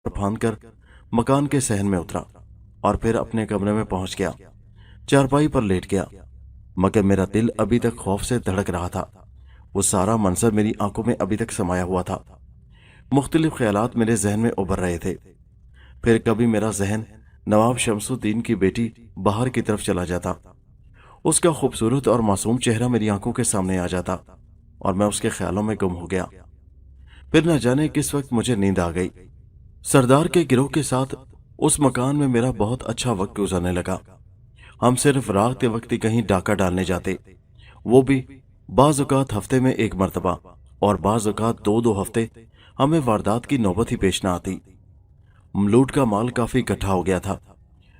फांद कर मकान के सहन में उतरा और फिर अपने कमरे में पहुंच गया। चारपाई पर लेट गया, मगर मेरा दिल अभी तक खौफ से धड़क रहा था। वो सारा मंजर मेरी आंखों में अभी तक समाया हुआ था। मुख्तलिफ ख्यालात मेरे जहन में उभर रहे थे। फिर कभी मेरा जहन नवाब शमसुद्दीन की बेटी बाहर की तरफ चला जाता। उसका खूबसूरत और मासूम चेहरा मेरी आंखों के सामने आ जाता और मैं उसके ख्यालों में गुम हो गया। फिर न जाने किस वक्त मुझे नींद आ गई। सरदार के गिरोह के साथ उस मकान में मेरा बहुत अच्छा वक्त गुजरने लगा। हम सिर्फ रात के वक्त ही कहीं डाका डालने जाते, वो भी बाज़ औक़ात हफ्ते में एक मरतबा, और बाज़ औक़ात दो दो हफ्ते हमें वारदात की नौबत ही पेश न आती। लूट का माल काफी इकट्ठा हो गया था,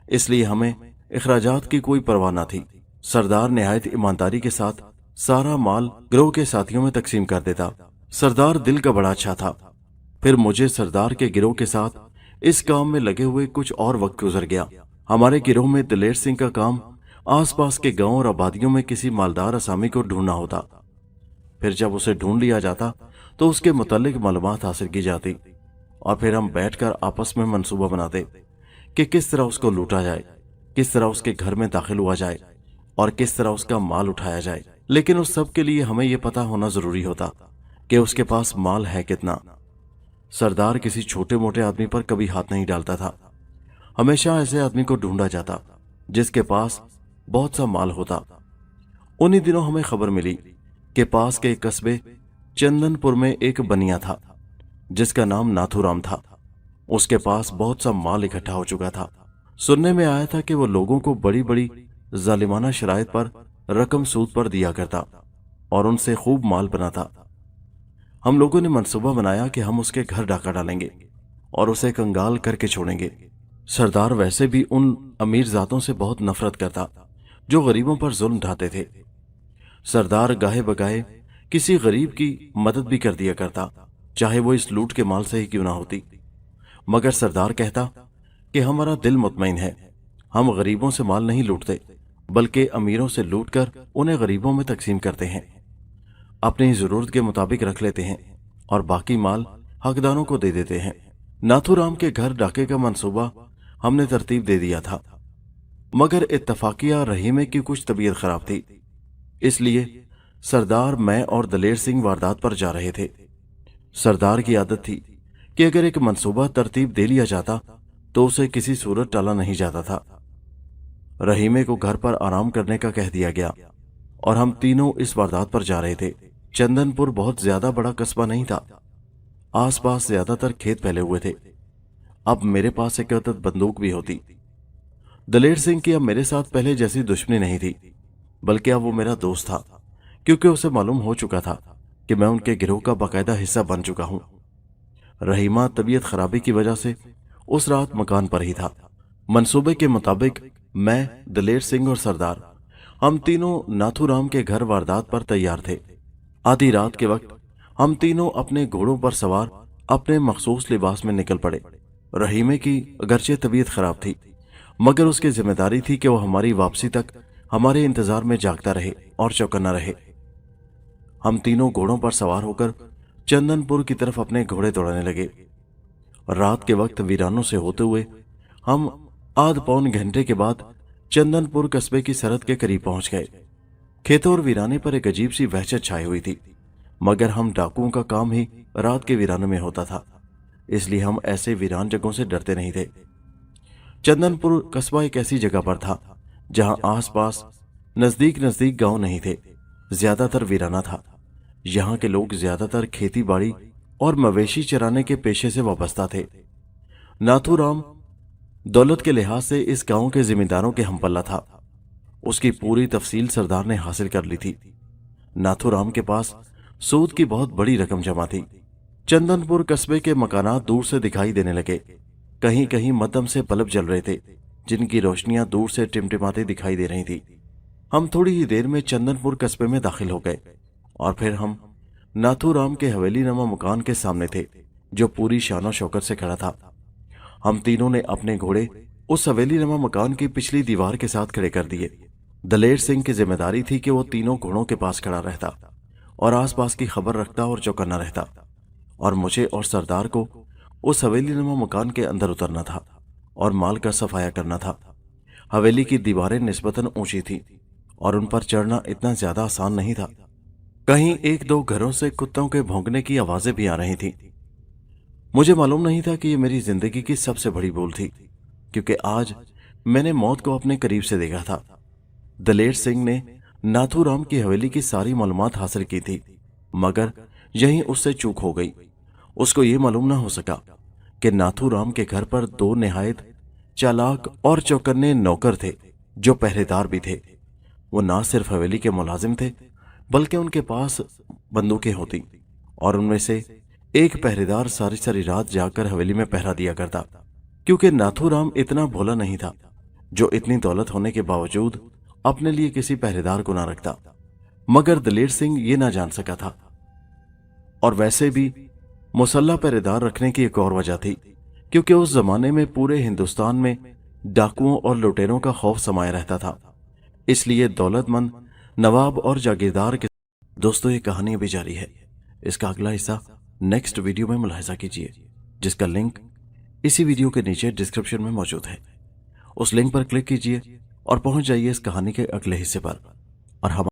इसलिए हमें इखराजात की कोई परवाह न थी। सरदार निहायत ईमानदारी के साथ सारा माल गिरोह के साथियों में तकसीम कर देता। सरदार दिल का बड़ा अच्छा था। फिर मुझे सरदार के गिरोह के साथ इस काम में लगे हुए कुछ और वक्त गुजर गया। हमारे गिरोह में दलेर सिंह का काम आसपास के गांव और आबादियों में किसी मालदार असामी को ढूंढना होता। फिर जब उसे ढूंढ लिया जाता तो उसके मुतालिक मालूमात हासिल की जाती और फिर हम बैठकर आपस में मंसूबा बनाते कि किस तरह उसको लूटा जाए, किस तरह उसके घर में दाखिल हुआ जाए और किस तरह उसका माल उठाया जाए। लेकिन उस सब के लिए हमें यह पता होना जरूरी होता कि उसके पास माल है कितना। सरदार किसी छोटे मोटे आदमी पर कभी हाथ नहीं डालता था। हमेशा ऐसे आदमी को ढूंढा जाता जिसके पास बहुत सा माल होता। उन्हीं दिनों हमें खबर मिली कि पास के एक कस्बे चंदनपुर में एक बनिया था जिसका नाम नाथूराम था। उसके पास बहुत सा माल इकट्ठा हो चुका था। सुनने में आया था कि वो लोगों को बड़ी बड़ी जालिमाना शराइत पर रकम सूद पर दिया करता और उनसे खूब माल बनाता। हम लोगों ने मंसूबा बनाया कि हम उसके घर डाका डालेंगे और उसे कंगाल करके छोड़ेंगे। सरदार वैसे भी उन अमीर जातों से बहुत नफरत करता जो गरीबों पर जुल्म ढाते थे। सरदार गाहे बगाहे किसी गरीब की मदद भी कर दिया करता, चाहे वो इस लूट के माल से ही क्यों ना होती। मगर सरदार कहता कि हमारा दिल मुतमईन है, हम गरीबों से माल नहीं लूटते बल्कि अमीरों से लूटकर उन्हें गरीबों में तकसीम करते हैं, अपनी जरूरत के मुताबिक रख लेते हैं और बाकी माल हकदारों को दे देते हैं। नाथूराम के घर डाके का मंसूबा हमने तरतीब दे दिया था, मगर इत्तफाकिया रहीमे की कुछ तबीयत खराब थी, इसलिए सरदार, मैं और दलेर सिंह वारदात पर जा रहे थे। सरदार की आदत थी कि अगर एक मंसूबा तरतीब दे लिया जाता तो उसे किसी सूरत टाला नहीं जाता था। रहीमे को घर पर आराम करने का कह दिया गया और हम तीनों इस वारदात पर जा रहे थे। चंदनपुर बहुत ज्यादा बड़ा कस्बा नहीं था, आसपास ज्यादातर खेत फैले हुए थे। अब मेरे पास एक अदद बंदूक भी होती। दलेर सिंह की अब मेरे साथ पहले जैसी दुश्मनी नहीं थी, बल्कि अब वो मेरा दोस्त था, क्योंकि उसे मालूम हो चुका था कि मैं उनके गिरोह का बाकायदा हिस्सा बन चुका हूं। रहीमा तबीयत खराबी की वजह से उस रात मकान पर ही था। मंसूबे के मुताबिक मैं, दलेर सिंह और सरदार, हम तीनों नाथूराम के घर वारदात पर तैयार थे। आधी रात के वक्त हम तीनों अपने घोड़ों पर सवार अपने मखसूस लिबास में निकल पड़े। रहीमे की अगरचे तबीयत खराब थी, मगर उसकी जिम्मेदारी थी कि वो हमारी वापसी तक हमारे इंतजार में जागता रहे और चौकन्ना रहे। हम तीनों घोड़ों पर सवार होकर चंदनपुर की तरफ अपने घोड़े दौड़ाने लगे। रात के वक्त वीरानों से होते हुए हम आध पौन घंटे के बाद चंदनपुर कस्बे की सरहद के करीब पहुंच गए। खेतों और वीराने पर एक अजीब सी वहशत छाई हुई थी, मगर हम डाकुओं का काम ही रात के वीरानों में होता था, इसलिए हम ऐसे वीरान जगहों से डरते नहीं थे। चंदनपुर कस्बा एक ऐसी जगह पर था जहां आसपास नजदीक नजदीक गांव नहीं थे, ज्यादातर वीराना था। यहाँ के लोग ज्यादातर खेती बाड़ी और मवेशी चराने के पेशे से वाबस्ता थे। नाथूराम दौलत के लिहाज से इस गांव के जिम्मेदारों के हमपल्ला था। उसकी पूरी तफसील सरदार ने हासिल कर ली थी। नाथूराम के पास सूद की बहुत बड़ी रकम जमा थी। चंदनपुर कस्बे के मकानात दूर से दिखाई देने लगे। कहीं कहीं मध्यम से बल्ब जल रहे थे, जिनकी रोशनियां दूर से टिमटिमाती दिखाई दे रही थी। हम थोड़ी ही देर में चंदनपुर कस्बे में दाखिल हो गए और फिर हम नाथूराम के हवेली नमा मकान के सामने थे, जो पूरी शानो शौकत से खड़ा था। हम तीनों ने अपने घोड़े उस हवेली नमा मकान की पिछली दीवार के साथ खड़े कर दिए। दलेर सिंह की जिम्मेदारी थी कि वो तीनों घोड़ों के पास खड़ा रहता और आसपास की खबर रखता और चौकन्ना रहता, और मुझे और सरदार को उस हवेली नुमा मकान के अंदर उतरना था और माल का सफाया करना था। हवेली की दीवारें निस्बतन ऊंची थी और उन पर चढ़ना इतना ज्यादा आसान नहीं था। कहीं एक दो घरों से कुत्तों के भौंकने की आवाजें भी आ रही थी। मुझे मालूम नहीं था कि ये मेरी जिंदगी की सबसे बड़ी भूल थी, क्योंकि आज मैंने मौत को अपने करीब से देखा था। दलेर सिंह ने नाथूराम की हवेली की सारी मालूमात हासिल की थी, मगर यहीं उससे चूक हो गई। उसको ये मालूम ना हो सका कि नाथूराम के घर पर दो निहायत चालाक और चौकन्ने नौकर थे जो पहरेदार भी थे। वो ना सिर्फ हवेली के मुलाजिम थे, बल्कि उनके पास बंदूकें होती और उनमें से एक पहरेदार सारी सारी रात जाकर हवेली में पहरा दिया करता, क्योंकि नाथूराम इतना भोला नहीं था जो इतनी दौलत होने के बावजूद अपने लिए किसी पहरेदार को ना रखता। मगर दलेर सिंह ये ना जान सका था। और वैसे भी मुसल्ला पहरेदार रखने की एक और वजह थी, क्योंकि उस जमाने में पूरे हिंदुस्तान में डाकुओं और लुटेरों का खौफ समाया रहता था। इसलिए दौलतमंद नवाब और जागीरदार के दोस्तों, ये कहानी अभी जारी है। इसका अगला हिस्सा नेक्स्ट वीडियो में मुलाहिजा कीजिए, जिसका लिंक इसी वीडियो के नीचे डिस्क्रिप्शन में मौजूद है। उस लिंक पर क्लिक कीजिए और पहुंच जाइए इस कहानी के अगले हिस्से पर। और हम